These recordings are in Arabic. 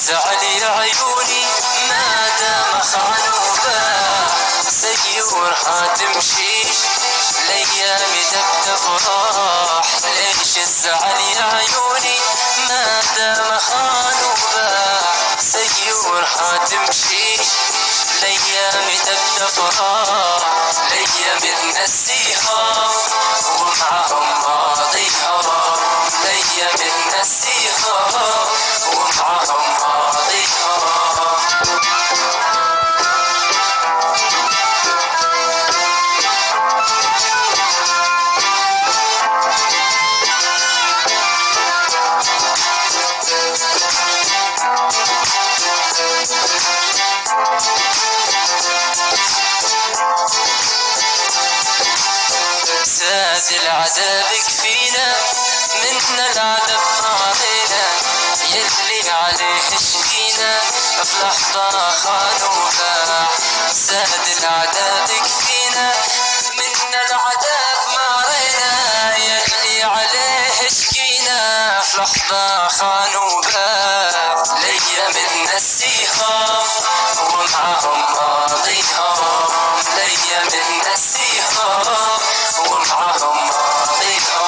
الزعل يا عيوني ما دام خان وباع، سيور حتمشي الايام تبدا فراح. ليش الزعل يا عيوني ما دام خان وباع، سيور حتمشي الايام تبدا فراح. الايام تنسيها ومعهم ماضيها، الايام تنسيها ومعهم ماضيها. زاد العذاب كفينا من العذاب ماضينا، يلي عليه شقينا في لحظة خان وباع. زاد العذاب كفينا من العذاب ماضينا، يلي عليه شقينا في لحظة خان وباع. الايام ننسيها ومعهم ماضيها، الايام ننسيها ومعهم ماضيها.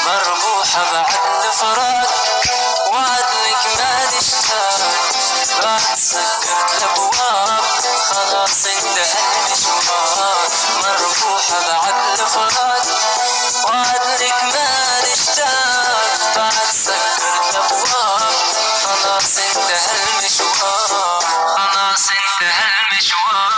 مربوحة بعد الفراق وعدلك ما نشتاق، بعد سكرت الابواب خلاص انتهى المشوار. مربوحة بعد الفراق وعدلك ما نشتاق، بعد سكرت الابواب خلاص انتهى المشوار، خلاص انتهى المشوار.